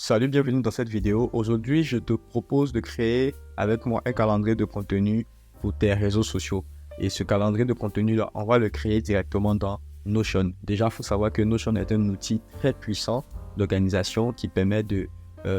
Salut, bienvenue dans cette vidéo. Aujourd'hui, je te propose de créer avec moi un calendrier de contenu pour tes réseaux sociaux. Et ce calendrier de contenu, là, on va le créer directement dans Notion. Déjà, il faut savoir que Notion est un outil très puissant d'organisation qui permet de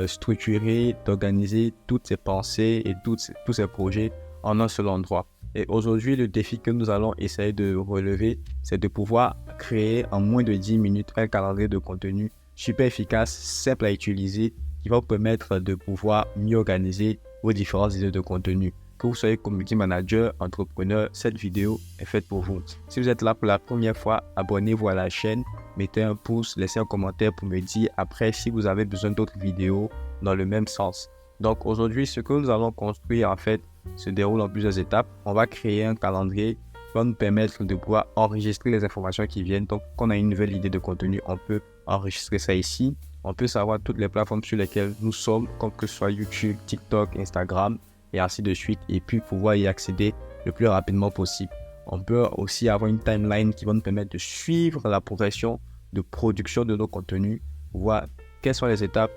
structurer, d'organiser toutes ses pensées et tous ses projets en un seul endroit. Et aujourd'hui, le défi que nous allons essayer de relever, c'est de pouvoir créer en moins de 10 minutes un calendrier de contenu super efficace, simple à utiliser, qui va vous permettre de pouvoir mieux organiser vos différentes idées de contenu. Que vous soyez community manager, entrepreneur, cette vidéo est faite pour vous. Si vous êtes là pour la première fois, abonnez-vous à la chaîne, mettez un pouce, laissez un commentaire pour me dire après si vous avez besoin d'autres vidéos dans le même sens. Donc aujourd'hui, ce que nous allons construire en fait se déroule en plusieurs étapes. On va créer un calendrier qui va nous permettre de pouvoir enregistrer les informations qui viennent. Donc, quand on a une nouvelle idée de contenu, on peut enregistrer ça ici. On peut savoir toutes les plateformes sur lesquelles nous sommes, comme que ce soit YouTube, TikTok, Instagram et ainsi de suite. Et puis pouvoir y accéder le plus rapidement possible. On peut aussi avoir une timeline qui va nous permettre de suivre la progression de production de nos contenus, voir quelles sont les étapes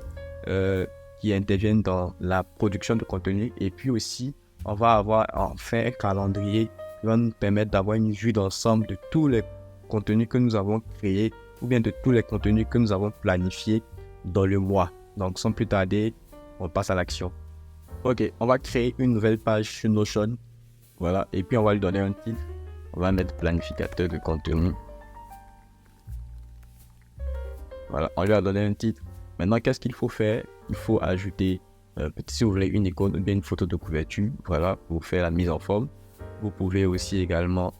qui interviennent dans la production de contenu. Et puis aussi, on va avoir enfin un calendrier qui va nous permettre d'avoir une vue d'ensemble de tous les contenus que nous avons créés ou bien de tous les contenus que nous avons planifiés dans le mois. Donc, sans plus tarder, on passe à l'action. Ok, on va créer une nouvelle page sur Notion. Voilà, et puis on va lui donner un titre. On va mettre planificateur de contenu. Voilà, on lui a donné un titre. Maintenant, qu'est-ce qu'il faut faire? Il faut ajouter, si vous voulez, une icône ou bien une photo de couverture. Voilà, pour faire la mise en forme. Vous pouvez aussi également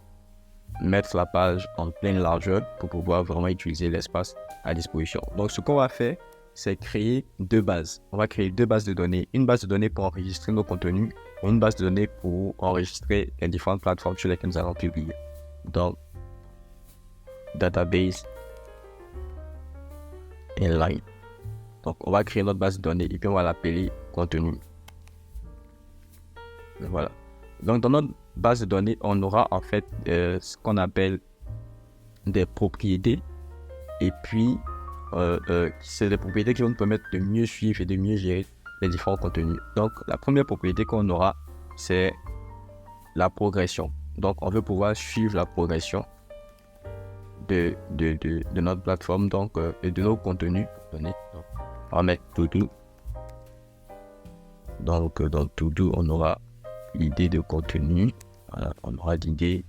mettre la page en pleine largeur pour pouvoir vraiment utiliser l'espace à disposition. Donc, ce qu'on va faire, c'est créer deux bases. On va créer deux bases de données. Une base de données pour enregistrer nos contenus et une base de données pour enregistrer les différentes plateformes sur lesquelles nous allons publier. Donc, database inline. Donc, on va créer notre base de données et puis on va l'appeler contenu. Voilà. Donc, dans notre base de données, on aura en fait ce qu'on appelle des propriétés. Et puis, c'est des propriétés qui vont nous permettre de mieux suivre et de mieux gérer les différents contenus. Donc, la première propriété qu'on aura, c'est la progression. Donc, on veut pouvoir suivre la progression de notre plateforme et de nos contenus. Donc, on va mettre to-do. Donc, dans to-do, on aura l'idée de contenu. Voilà, on aura l'idée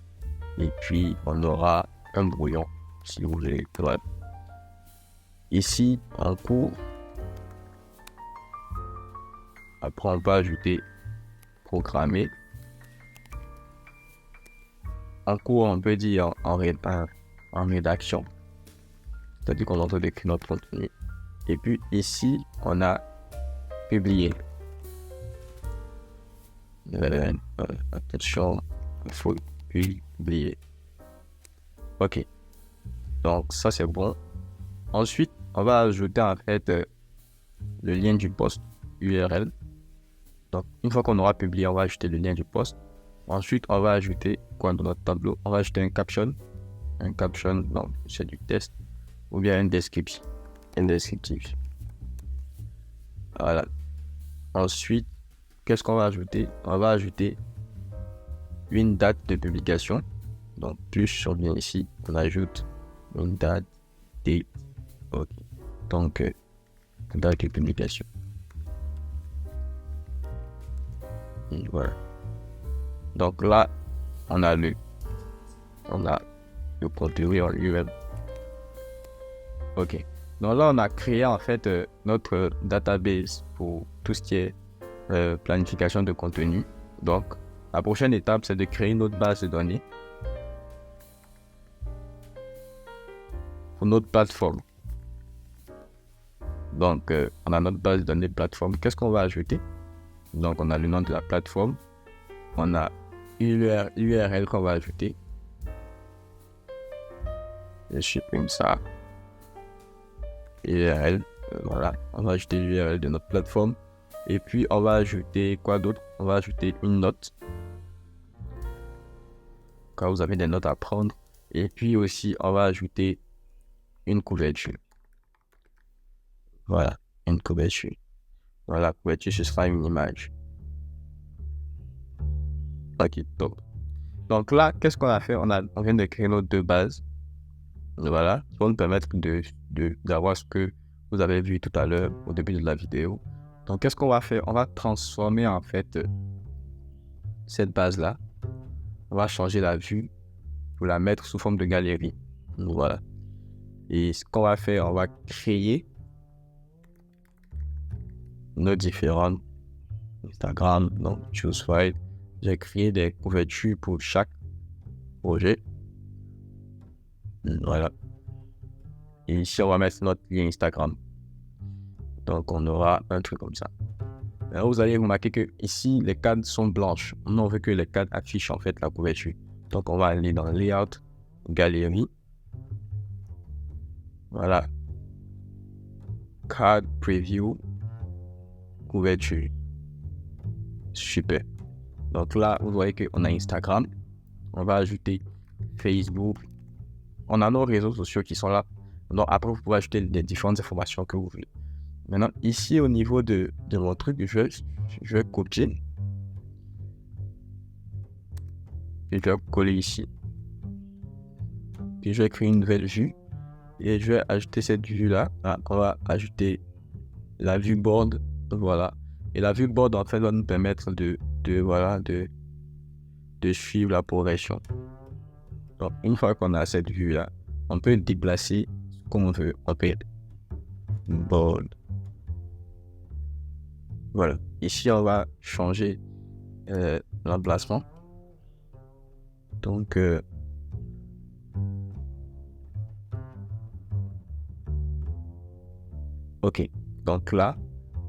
et puis on aura un brouillon si vous voulez. Ouais. Ici, en cours, après on va ajouter programmer. En cours, on peut dire en rédaction, c'est-à-dire qu'on est en train d'écrire notre contenu. Et puis ici, on a publié. Attention, il faut publier. Ok, donc ça c'est bon. Ensuite, on va ajouter en fait le lien du post URL. Donc, une fois qu'on aura publié, on va ajouter le lien du post. Ensuite, on va ajouter quoi dans notre tableau? On va ajouter un caption. Un caption, donc c'est du test. Ou bien un descriptif. Un descriptif. Voilà. Ensuite, qu'est-ce qu'on va ajouter? On va ajouter une date de publication. Donc, plus on vient ici, on ajoute une date, date. Ok. Donc, date de publication. Et voilà. Donc là, on a le contenu en lui-même. Ok. Donc là, on a créé en fait notre database pour tout ce qui est planification de contenu. Donc, la prochaine étape, c'est de créer une autre base de données pour notre plateforme. Donc, on a notre base de données plateforme. Qu'est-ce qu'on va ajouter? Donc, on a le nom de la plateforme. On a l'URL qu'on va ajouter. Je supprime ça. URL. Voilà. On va ajouter l'URL de notre plateforme. Et puis, on va ajouter quoi d'autre? On va ajouter une note. Quand vous avez des notes à prendre. Et puis aussi, on va ajouter une couverture. Voilà. une couverture. Voilà, la couverture, ce sera une image. Ok, top. Donc là, qu'est-ce qu'on a fait? On vient de créer nos deux bases. Voilà, qui vont nous permettre d'avoir ce que vous avez vu tout à l'heure au début de la vidéo. Donc, qu'est-ce qu'on va faire? On va transformer en fait cette base-là. On va changer la vue pour la mettre sous forme de galerie. Donc, voilà. Et ce qu'on va faire, on va créer nos différents Instagram. Donc, choose file. J'ai créé des couvertures pour chaque projet. Voilà. Et ici, on va mettre notre lien Instagram. Donc, on aura un truc comme ça. Alors, vous allez remarquer que ici, les cadres sont blanches. On veut que les cadres affichent en fait la couverture. Donc, on va aller dans Layout, Galerie. Voilà. Card Preview, couverture. Super. Donc là, vous voyez qu'on a Instagram. On va ajouter Facebook. On a nos réseaux sociaux qui sont là. Donc après, vous pouvez ajouter les différentes informations que vous voulez. Maintenant, ici, au niveau de mon truc, je vais copier. Et je vais coller ici. Puis je vais créer une nouvelle vue. Et je vais ajouter cette vue-là. On va ajouter la vue board. Voilà. Et la vue board, en fait, va nous permettre de suivre la progression. Donc, une fois qu'on a cette vue-là, on peut déplacer comme on veut. On peut board. Voilà. Ici, on va changer l'emplacement. Donc, ok. Donc là,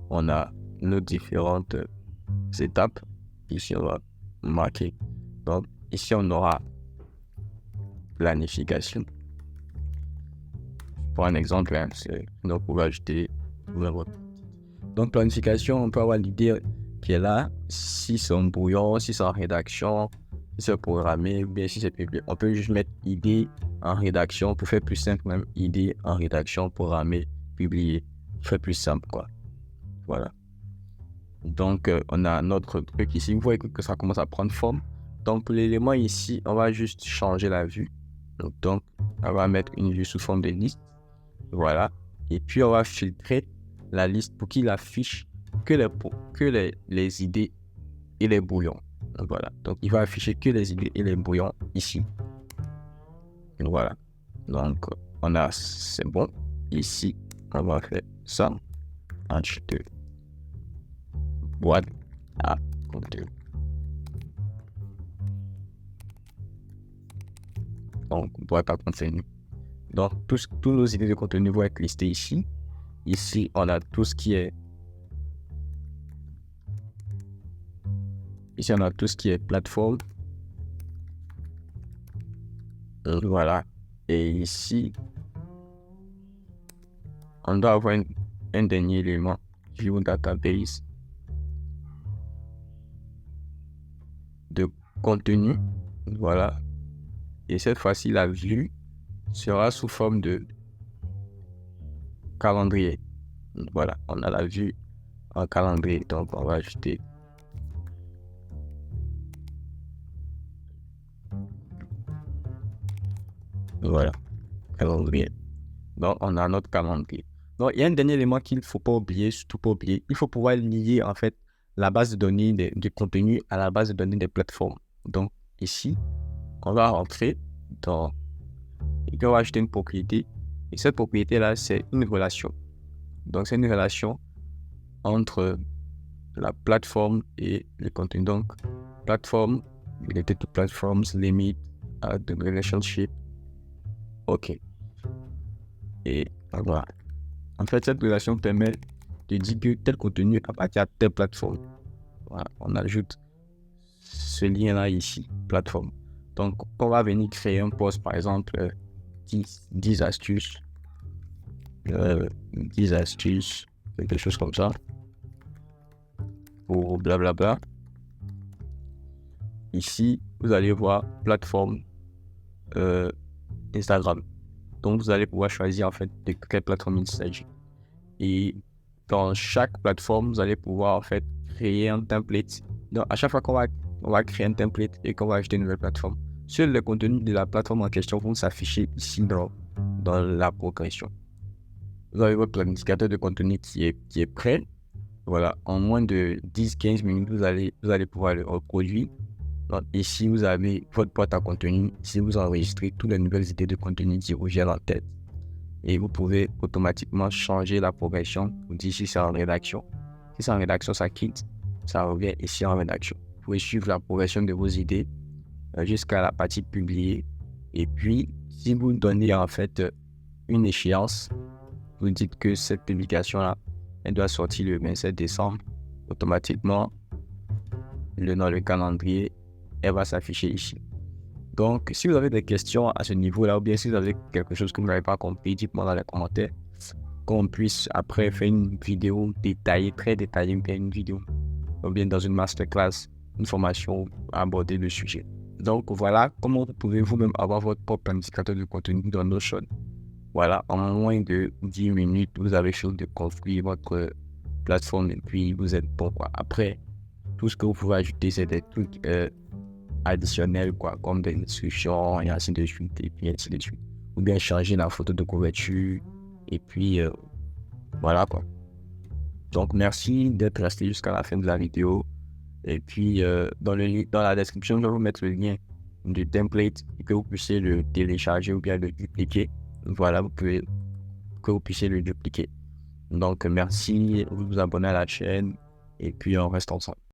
on a nos différentes étapes. Ici, on va marquer. Donc, ici, on aura planification. Pour un exemple, donc, on va ajouter. Donc, planification, on peut avoir l'idée qui est là. Si c'est en brouillon, si c'est en rédaction, si c'est programmé, ou bien si c'est publié. On peut juste mettre idée en rédaction pour faire plus simple, même idée en rédaction, programmé, publié. Faire plus simple, quoi. Voilà. Donc, on a notre truc ici. Vous voyez que ça commence à prendre forme. Donc, pour l'élément ici, on va juste changer la vue. Donc, on va mettre une vue sous forme de liste. Voilà. Et puis, on va filtrer la liste pour qu'il affiche que les idées et les brouillons. Donc, voilà. Donc, il va afficher que les idées et les brouillons ici. Voilà. Donc, c'est bon. Ici, on va faire ça. H2. Boîte à contenu. Donc, boîte à contenu. Donc, tous nos idées de contenu vont être listées ici. Ici, on a tout ce qui est. Ici, on a tout ce qui est plateforme. Voilà. Et ici, on doit avoir un dernier élément. View database de contenu. Voilà. Et cette fois-ci, la vue sera sous forme de calendrier. Voilà, on a la vue en calendrier. Donc, on va ajouter. Voilà, calendrier. Donc, on a notre calendrier. Donc, il y a un dernier élément qu'il ne faut pas oublier, surtout pas oublier. Il faut pouvoir lier, en fait, la base de données du contenu à la base de données des plateformes. Donc, ici, on va rentrer dans... Et puis, on va ajouter une propriété. Et cette propriété-là, c'est une relation. Donc, c'est une relation entre la plateforme et le contenu. Donc, plateforme, related to platforms, limit, the relationship. OK. Et voilà. En fait, cette relation permet de dire que tel contenu appartient à telle plateforme. Voilà. On ajoute ce lien-là ici, plateforme. Donc, on va venir créer un post, par exemple, 10 astuces. 10 astuces, quelque chose comme ça. Pour blablabla. Ici, vous allez voir plateforme Instagram. Donc, vous allez pouvoir choisir en fait de quelle plateforme il s'agit. Et dans chaque plateforme, vous allez pouvoir en fait créer un template. Donc, à chaque fois on va créer un template et qu'on va ajouter une nouvelle plateforme, seul le contenu de la plateforme en question vont s'afficher ici dans la progression. Vous avez votre planificateur de contenu qui est prêt. Voilà, en moins de 10-15 minutes, vous allez pouvoir le reproduire. Donc, ici, vous avez votre boîte à contenu. Ici, vous enregistrez toutes les nouvelles idées de contenu qui vous viennent en tête. Et vous pouvez automatiquement changer la progression. Vous dites si c'est en rédaction. Si c'est en rédaction, ça quitte. Ça revient ici en rédaction. Vous pouvez suivre la progression de vos idées jusqu'à la partie publiée. Et puis, si vous donnez en fait une échéance, vous dites que cette publication-là, elle doit sortir le 27 décembre. Automatiquement, dans le calendrier, elle va s'afficher ici. Donc, si vous avez des questions à ce niveau-là, ou bien si vous avez quelque chose que vous n'avez pas compris, dites-moi dans les commentaires, qu'on puisse après faire une vidéo détaillée, très détaillée, ou bien une vidéo, ou bien dans une masterclass, une formation à aborder le sujet. Donc, voilà comment vous pouvez vous-même avoir votre propre planificateur de contenu dans Notion. Voilà, en moins de 10 minutes, vous avez fini de construire votre plateforme et puis vous êtes bon, quoi. Après, tout ce que vous pouvez ajouter, c'est des trucs additionnels, quoi, comme des instructions et ainsi de suite, et puis ainsi de suite. Ou bien changer la photo de couverture, et puis voilà, quoi. Donc, merci d'être resté jusqu'à la fin de la vidéo. Et puis, dans la description, je vais vous mettre le lien du template et que vous puissiez le télécharger ou bien le dupliquer. Voilà, que vous puissiez le dupliquer. Donc, merci, vous abonnez à la chaîne et puis on reste ensemble.